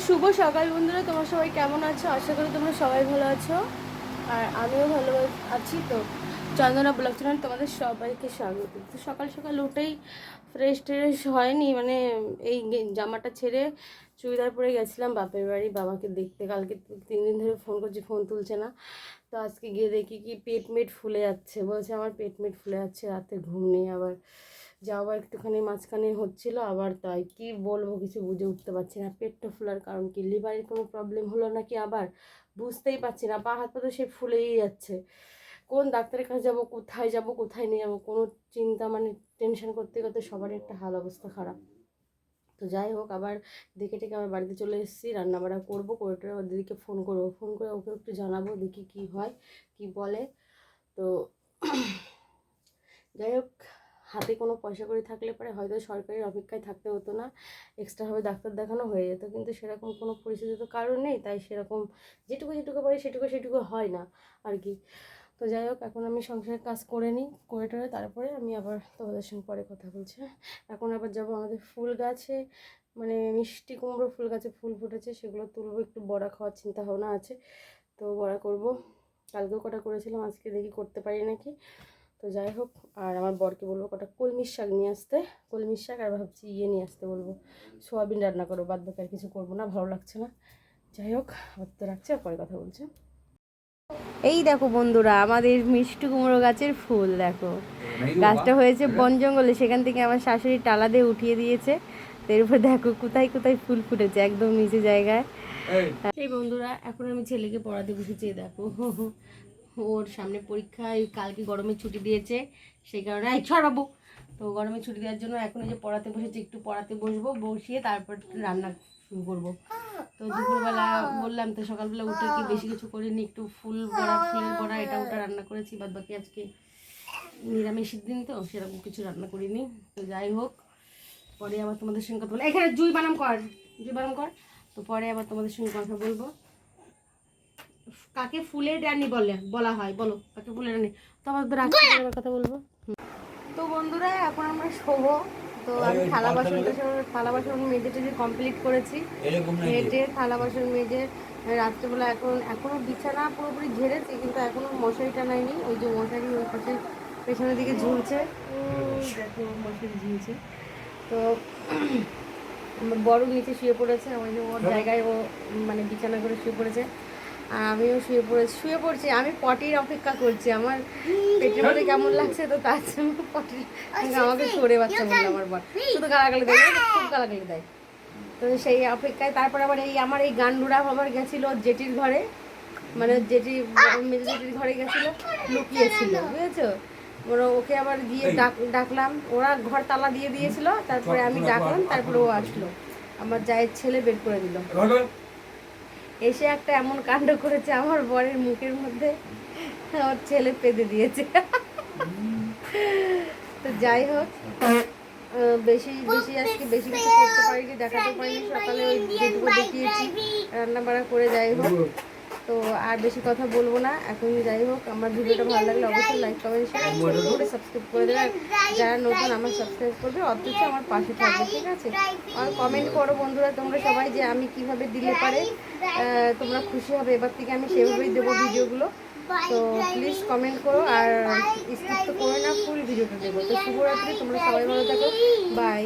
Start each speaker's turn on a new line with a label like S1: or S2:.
S1: শুভ সকাল বন্ধুরা, তোমরা সবাই কেমন আছো? আশা করি তোমরা সবাই ভালো আছো আর আমিও ভালো আছি। তো চন্দনা ব্লগ চ্যানেল তোমাদের সবাইকে স্বাগত। তো সকাল সকাল উঠেই ফ্রেশ হয়নি, মানে এই জামাটা ছেড়ে চুড়িদার পরে গেছিলাম বাপের বাড়ি বাবাকে দেখতে। কালকে 3 দিন ধরে ফোন করছি, ফোন তুলছে না। তো আজকে গিয়ে দেখি কি পেট মেট ফুলে যাচ্ছে, বলছে আমার পেট মেট ফুলে যাচ্ছে, রাতে ঘুম নেই। আবার যাওয়ার একটুখানি মাঝখানে হচ্ছিল, আবার তাই কি বলবো কিছু বুঝে উঠতে পারছি না। পেটটা ফোলার কারণ কি, লিভারের কোনো প্রবলেম হলো নাকি আবার বুঝতেই পারছি না। পা হাত পা তো সে ফুলেই যাচ্ছে। কোন ডাক্তারের কাছে যাবো, কোথায় যাব, কোথায় নিয়ে যাবো, কোনো চিন্তা, মানে টেনশন করতে করতে সবারই একটা হাল অবস্থা খারাপ। তো যাই হোক, আবার দেখে টেকে আবার বাড়িতে চলে এসেছি, রান্নাবাড়া করবো, করে ওর দিদিকে ফোন করবো, ফোন করে ওকে একটু জানাবো, দেখি কি হয় কি বলে। তো যাই হোক, হাতে কোনো পয়সা কড়ি থাকলে পরে হয়তো সরকারি অপেক্ষায় থাকতে হতো না, এক্সট্রাভাবে ডাক্তার দেখানো হয়ে যেত। কিন্তু সেরকম কোনো পরিস্থিতি তো কারণ নেই, তাই সেরকম যেটুকু পারি সেটুকু হয় না আর কি। তো যাই হোক, এখন আমি সংসারের কাজ করে নিই, করে টোরে তারপরে আমি আবার তোমাদের সঙ্গে পরে কথা বলছি। এখন আবার যাব আমাদের ফুল গাছে, মানে মিষ্টি কুমড়ো ফুল গাছে ফুল ফুটেছে, সেগুলো তুলবো, একটু বড়া খাওয়ার চিন্তা ভাবনা আছে। তো বড়া করব, কালকেও কটা করেছিলাম, আজকে দেখি করতে পারি নাকি। তো যাই হোক, আর আমার বরকে বলবো কটা কলমির শাক নিয়ে আসতে, কলমির শাক, আর ভাবছি নিয়ে আসতে বলবো, সোয়াবিন রান্না করবো, বাদ বাকি আর কিছু করবো না, ভালো লাগছে না। যাই হোক, তো রাখছি, আর পরে কথা বলছি। এই দেখো বন্ধুরা, আমাদের মিষ্টি কুমড়ো গাছের ফুল দেখো, গাছটা হয়েছে বন জঙ্গলে, সেখান থেকে আমার শাশুড়ি টালা দিয়ে উঠিয়ে দিয়েছে। তো এরপর দেখো কোথায় কোথায় ফুল ফুটেছে, একদম নিচে জায়গায়। এই বন্ধুরা, এখন আমি ছেলেকে পড়াতে বসেছি, দেখো ওর সামনে পরীক্ষা, এই কালকে গরমের ছুটি দিয়েছে, সেই কারণে বাবু, তো গরমের ছুটি দেওয়ার জন্য এখন এই যে পড়াতে বসেছি, একটু পড়াতে বসবো, বসিয়ে তারপর রান্না শুরু করবো। তো দুপুরবেলা বললাম তো, সকালবেলা উঠে কি বেশি কিছু করিনি, একটু ফুলের বড়া এটা ওটা রান্না করেছি, বাদ বাকি আজকে নিরামিষের দিন তো সেরকম কিছু রান্না করিনি। তো যাই হোক, পরে আবার তোমাদের সঙ্গে কথা বলবো। এখানে জুই বানাম কর। তো পরে আবার তোমাদের সঙ্গে কথা বলবো। কাকে ফুলের রানী বলা হয় বলো, কাকে ফুলের রানী? তো আবার কথা বলবো। তো বন্ধুরা, এখন আমরা শোবো। তো আমি থালা বাসন মেজে টেজে কমপ্লিট করেছি, মেজে থালা বাসন মেজে রাত্রেবেলা এখনো বিছানা পুরোপুরি ঝেড়েছি, কিন্তু এখনো মশারি টানাইনি। ওই যে মশারি ওই পাশে পেছনের দিকে ঝুলছে, দেখো মশারি ঝুলছে। তো বড় নিচে শুয়ে পড়েছে, ওই যে ওর জায়গায় ও মানে বিছানা করে শুয়ে পড়েছে, আর আমিও শুয়ে পড়ছি। আমি পটির অপেক্ষা করছি, আমার পেটের মধ্যে কেমন লাগছে, তো তার জন্য পটির আমাকে সরে বাচ্চা বললো আমার বর, শুধু গালাগালি দেয়, খুব গালাগালি দেয়। তো সেই অপেক্ষায় তারপর আবার আমার এই গান্ডুরা আবার গেছিল জেঠির ঘরে, মানে মেজো জেঠির ঘরে গেছিল, লুকিয়েছিল, বুঝেছো? ওকে আবার গিয়ে ডাকলাম, ওরা ঘর তালা দিয়ে দিয়েছিল, তারপরে আমি ডাকলাম, তারপরে ও আসলো, আমার জায়ের ছেলে বের করে দিল। এসে একটা এমন কাণ্ড করেছে আমার বরের মুখের মধ্যে, ওর ছেলে পেদে দিয়েছে। তো যাই হোক, বেশি আজকে বেশি কিছু করতে পারিনি, দেখাতে পারিনি। সকালে ওই যেটুকু দেখিয়েছি রান্না বাড়া করে, যাই হোক। তো আর বেশি কথা বলবো না এখন। যাই হোক, আমার ভিডিওটা ভালো লাগলে অবশ্যই লাইক কমেন্ট শেয়ার করে সাবস্ক্রাইব করে দেবে, আর যারা নতুন আমার সাবস্ক্রাইব করবে অথচ আমার পাশে থাকবে, ঠিক আছে? আর কমেন্ট করো বন্ধুরা তোমরা সবাই, যে আমি কিভাবে দিলে পারে তোমরা খুশি হবে, এবার থেকে আমি সেভাবেই দেবো ভিডিওগুলো। তো প্লিজ কমেন্ট করো, আর স্কিপ তো করো না, ফুল ভিডিওটা দেবো। তো শুভরাত্রি, তোমরা সবাই ভালো থাকো, বাই।